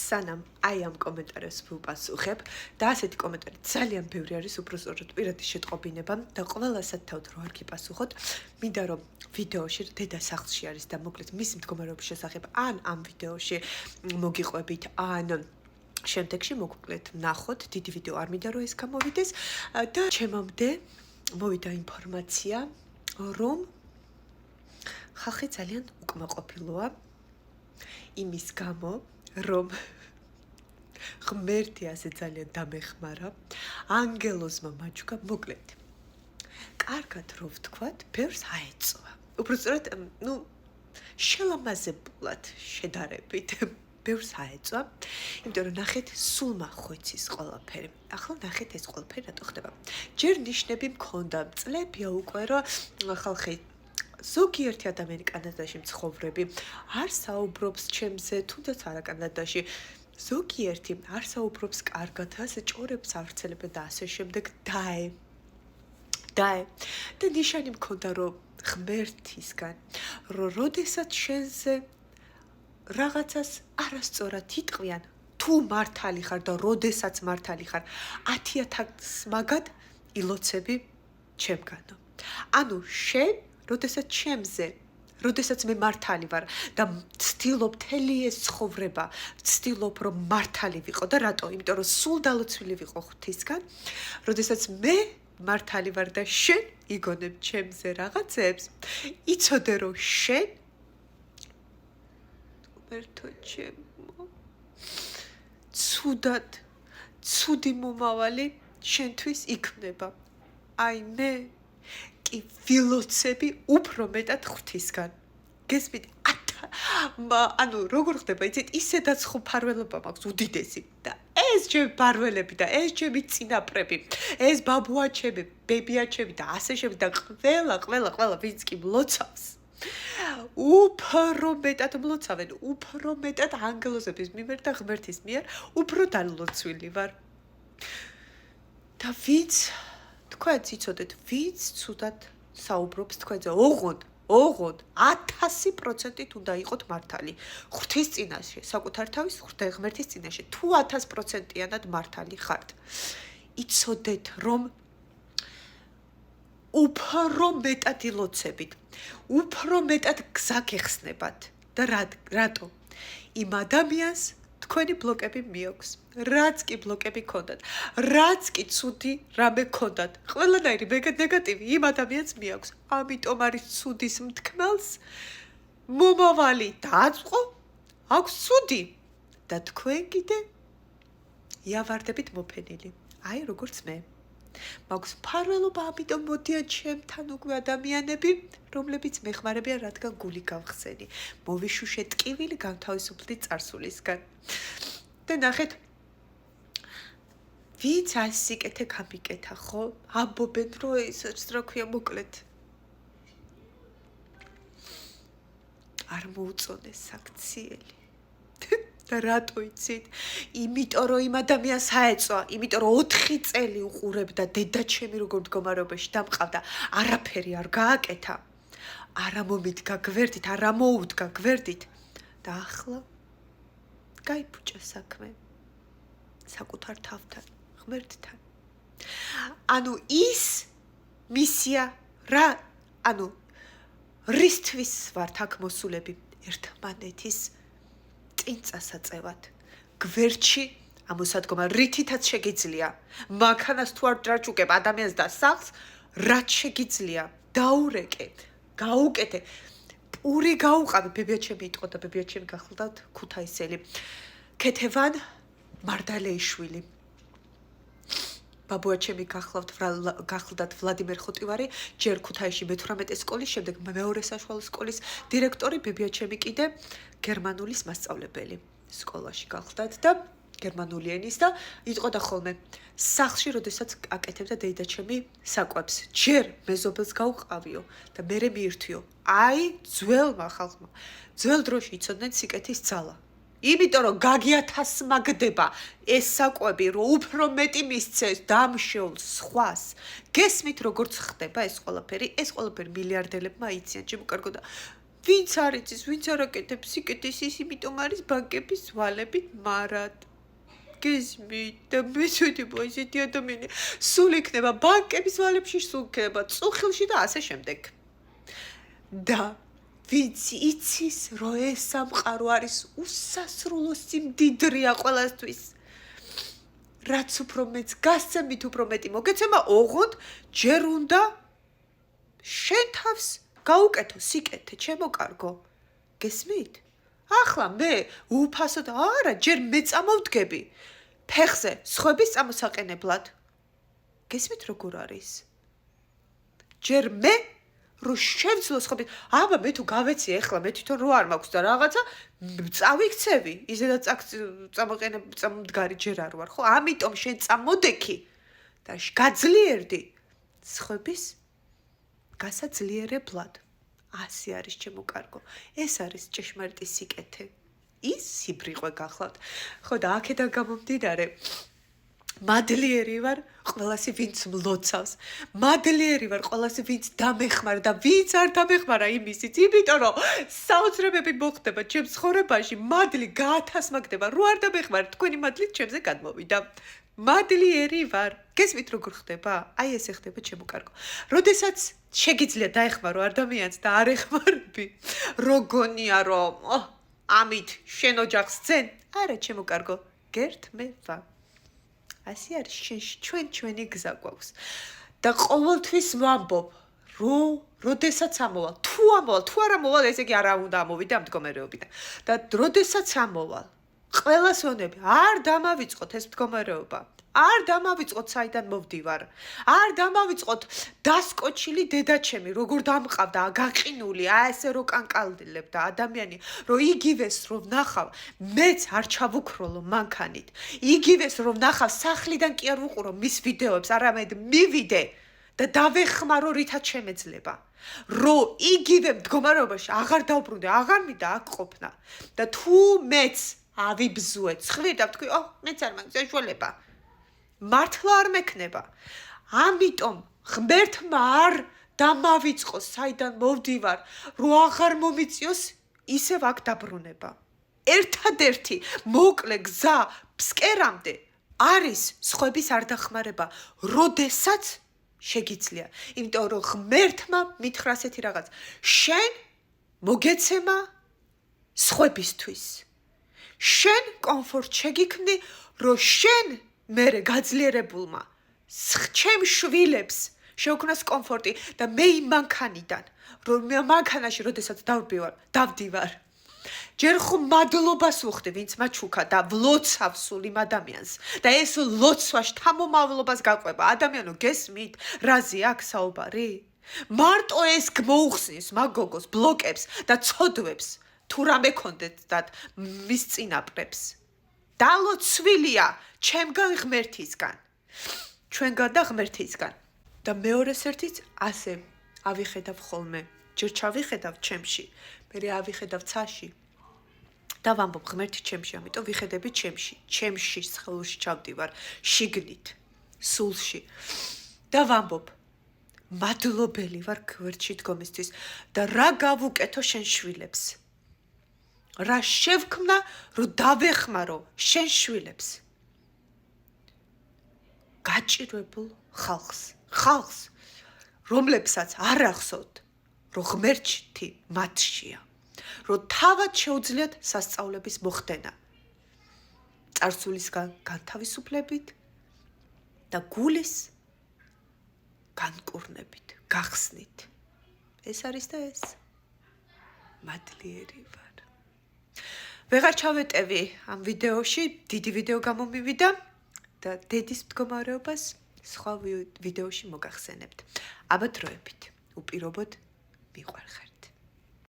სანამ აი ამ კომენტარებს ვუპასუხებ და ასეთი კომენტარი ძალიან ბევრი არის უბრალოდ პირადი შეტყობინება და ყველასაც თავთ რო არ გიპასუხოთ, მინდა რომ ვიდეოში დედა სახლში არის და მოკლედ მის მდგომარეობის შესახებ ან ამ ვიდეოში მოგიყვებით, ან შემდეგში მოკლედ ნახოთ, დიდი ვიდეო არ მინდა რომ ეს გამოვიდეს და ჩემამდე მოვიდა ინფორმაცია, რომ ხალხი ძალიან უკმაყოფილოა იმის გამო, რომ ღმერთი ასე ძალიან დამეხმარა, ანგელოზმა მაჩუკა მოკლედ. კარგად რო ვთქვათ, ბევრს აეწვა. უბრალოდ, შელამაზებულად შედარებით. ბევრს აეწვა, იმიტომ რომ ნახეთ, სულ მახვეცის ყველაფერი. ახლა ნახეთ ეს ყველაფერი რატო ხდება. ჯერ ნიშნები მქონდა, წლებია უკვე, რომ ხალხი ზოგიერთი ადამიანი კანადაში მცხოვრები არ საუბრობს ჩემზე, თუნდაც არა კანადაში. ზოგიერთი არ საუბრობს კარგად, ასე ჭორებს ავრცელებენ და ასე შემდეგ დაე. და ნიშანი მქონდა, რომ ღმერთისგან, რომ როდესაც შენზე რაღაცას არასწორად იტყვიან, თუ მართალი ხარ და როდესაც მართალი ხარ, 10,000 მაგად ილოცები ჩემგანო. ანუ შენ, როდესაც ჩემზე, როდესაც მე მართალი ვარ და ვცდილობ მთელი ეს ცხოვრება, ვცდილობ რომ მართალი ვიყო და რატო? იმიტომ რომ სულ დალოცვილი ვიყო ღვთისგან, როდესაც მე მართალი ვარ და შენ იგონებ ჩემზე რაღაცებს, იცოდე რომ შენ ერთო ჩემო ცუდი მომავალი შენთვის იქნება. აი მე კი ვილოცები უფრო მეტად ღვთისგან. გესმით? ანუ როგორ ხდება, იცით, ისედაც ხო ფარველობა მაქვს უდიდესი და ეს ჩემი ფარველები და ეს ჩემი წინაპრები, ეს ბაბუაჩები, ბებიაჩები და ასე შემდეგ და ყველა ვინც კი მლოცავს. უფრო მეტად მლოცავენ, უფრო მეტად ანგელოზების მიმართ და ღმერთის მიერ უფრო დალოცვილი ვარ. და ვინც თქვენც იცოდეთ, ვინც ცუდად საუბრობს თქვენზე, ოღონდ 1000%-ით უნდა იყოთ მართალი. ღვთის წინაშე, საკუთარ თავის ღმერთის წინაშე, თუ 1000%-იანად მართალი ხართ. იცოდეთ, რომ უფრო მეტად ილოცებით, უფრო მეტად გზა გეხსნებათ. და რატო? იმ ადამიანს თქვენი ბლოკები მიაქვს. რაც კი ბლოკები ქონდათ, რაც კი ცუდი რამე ქონდათ, ყველანაირი ნეგატივი იმ ადამიანს მიაქვს. ამიტომ არის ცუდის მთქმელს მომავალი დააწყო, აქვს ცუდი და თქვენ კიდე იავარდებით მოფენილი. აი როგორც მე. მაქვს ფარველობა, ამიტომ მოდიან ჩემთან უკვე ადამიანები, რომლებიც მეხმარებიან, რადგან გული გავხსენი. მოვიშუშე ტკივილი განთავისუფლდი წარსულისგან. და ნახეთ, ვინც ასიკეთე გამიკეთა, ხო? ამბობენ, რომ ისიც რა ქვია, მოკლედ. არ მოუწონეს საქციელი. და რატო იცით? იმიტომ რომ იმ ადამიანს აეწვა, იმიტომ რომ 4 წელი უყურებდა დედაჩემი როგორ მდგომარეობაში დამყავდა, არაფერი არ გააკეთა. არა მომიდგა გვერდით, არა მოუდგა გვერდით და ახლა გაიფუჭა საქმე საკუთარ თავთან, ღმერთთან. ანუ ის მისია რა, ანუ რისთვის ვართ აქ მოსულები? ერთმანეთის წინ წასაწევად. გვერდში ამოსადგომა რითითაც შეგიძლია. მანქანას თუ არ დაჭუკებ ადამიანს და სახლს, რაც შეგიძლია, დაურეკე, გაუკეთე. პური გაუყავი, ბებიაჩემი იტყო და ბებიაჩემი გახლდათ ქუთაისელი. ქეთევან მარდალეიშვილი. ბაბუაჩემი გახლდათ ვლადიმერ ხოტივარი, ჯერ ქუთაისში მე-18 სკოლის, შემდეგ მეორე საშუალო სკოლის დირექტორი, ბებიაჩემი კიდე გერმანულის მასწავლებელი. სკოლაში გახლდათ და გერმანული ენის და იტყოდა ხოლმე სახლში, როდესაც აკეთებდა დედაჩემი საკვებს. ჯერ მეზობელს გაუყავიო და მერე მიირთვიო. აი, ძველმა ხალხმა, ძველ დროში იცოდნენ სიკეთის ძალა. იმიტომ რომ გაგიათასმაგდება ეს საკვები, რომ უფრო მეტი მისცეს დამშეულს სხვას. გესმით როგორც ხდება ეს ყველაფერი? ეს ყველაფერი მილიარდელებმა იციან, ჩემო კარგო და ვინც არ იცის, ვინც არ აკეთებს სიკეთის, ის იმიტომ არის ბანკების ვალებით მარად. გესმით და მესვედება ისეთი ადამიანი სულ იქნება ბანკების ვალებში, სულ იქნება წუხილში და ასე შემდეგ. და ვინც იცის, რომ ეს სამყარო არის უსასრულო სიმდიდრეა ყველასთვის. რაც უფრო მეც გასცემ, მით უფრო მეტი მოგეცემა, ოღონდ ჯერ უნდა შენ თავს გაუკეთო სიკეთე, ჩემო კარგო. გესმით? ახლა მე უფასოდ არა, ჯერ მე წამოვდგები ფეხზე სხვების წამოსაყენებლად. გესმით როგორ არის? ჯერ მე რო შევძლო სხვების, აბა მე თუ გავეცი ახლა მე თვითონ რო არ მაქვს და რაღაცა წავიქცევი, ისედაც წამდგარი ჯერ არ ვარ, ხო? ამიტომ შენ წამოდექი და გაძლიერდი სხვების გასაძლიერებლად. ასე არის ჩემო კარგო. ეს არის ჭეშმარიტი სიკეთე. ის სიბრიყვე გახლავთ. ხო და აქედან გამომდინარე მადლიერი ვარ ყველასი ვინც მლოცავს. მადლიერი ვარ ყველასი ვინც დამეხმარა და ვინც არ დამეხმარა იმისით, იმიტომ რომ საოცრებები მოხდება ჩემს ცხოვრებაში, მადლი გაათასმაგდება, რო არ დამეხმარა თქვენი მადლით ჩემზე გადმოვიდა. მადლიერი ვარ. გესმით როგორ ხდება? აი ესე ხდება ჩემო კარგო. როდესაც შეგიძლია დაეხმარო ადამიანს და არ ეხმარები, როგონია რომ ამით შენ ოჯახს ძენ? არა ჩემო კარგო, გერთმევა. ასე არის ჩვენი გზა გვაქვს. და ყოველთვის ვამბობ, რომ როდესაც ამოვალ, თუ არ ამოვალ, ესე იგი არა უნდა ამოვიდე ამ მდგომარეობიდან. და როდესაც ამოვალ, ყველას ვონები, არ დამავიწყოთ ეს მდგომარეობა. არ დამავიწყოთ საიდან მოვდივარ. არ დამავიწყოთ დასკოჩილი დედაჩემი, როგორ დამყავდა, გაყინული, ესე რო კანკალდებდა ადამიანი, რომ იგივეს რომ ნახავ, მეც არ ჩავუქროლო მანქანით. იგივეს რომ ნახავ, სახლიდან კი არ ვუყურო მის ვიდეოებს, არამედ მივიდე და დავეხმარო რითაც შემეძლება. რომ იგივე მდგომარეობაში აღარ დავბრუნდე, აღარ მინდა აქ ყოფნა. და თუ მეც ავიბზუე, ცხვირი და ვთქვი, მეც არ მაქვს საშუალება. მართლა არ მექნება. ამიტომ ღმერთმა არ დამავიწყოს საიდან მოვდივარ, რომ აღარ მომიწიოს ისევ აქ დაბრუნება. ერთადერთი მოკლე გზა ფსკერამდე არის სხვების არ დახმარება, როდესაც შეგიძლია. იმიტომ რომ ღმერთმა მითხრა ასეთი რაღაც, შენ მოგეცემა სხვებისთვის. შენ კომფორტ შეგიქმნი, რომ შენ მერე გაძლიერებულმა ჩემ შვილებს შეუქმნას კომფორტი და მე იმ მანქანიდან, რომ მე მანქანაში როდესაც დავდივარ. ჯერ ხომ მადლობას ვუხდი, ვინც მაჩუქა და ვლოცავ სულ იმ ადამიანს და ეს ლოცვა შთამომავლობას გაყვება. ადამიანო, გესმით, რაზე აქ საუბარი? მარტო ეს მოუხსნის მაგოგოს ბლოკებს და ცოდვებს, თუ რამე კონდეთ და მის წინაპრებს. დალოცვილია ჩემგან ღმერთისგან. ჩვენგან და ღმერთისგან. და მეორეს ერთიც ასე ავიხედავ ხოლმე. ჯერ ჩავიხედავ ჩემში, მერე ავიხედავ ცაში. და ვამბობ ღმერთი ჩემში, ამიტომ ვიხედები ჩემში. ჩემში სხეულში ჩავდივარ, შიგნით, სულში. და ვამბობ მადლობელი ვარ გვერდში დგომისთვის და რა გავუკეთო შენ შვილებს. რა შევქმნა, რომ დავეხმარო შენ შვილებს. გაჭირვებულ ხალხს, რომლებსაც არ ახსოვთ, რომ ღმერთი მათშია, რომ თავად შეუძლიათ სასწაულების მოხდენა. წარსულისგან განთავისუფლებით და გულის განკურნებით, გახსნით. ეს არის და ეს. მადლიერი ვარ. ვეღარ ჩავეტევი ამ ვიდეოში, დიდი ვიდეო გამომივიდა და დედის მდგომარეობას სხვა ვიდეოში მოგახსენებთ. აბა დროებით, უპირობოდ მიყვარხართ.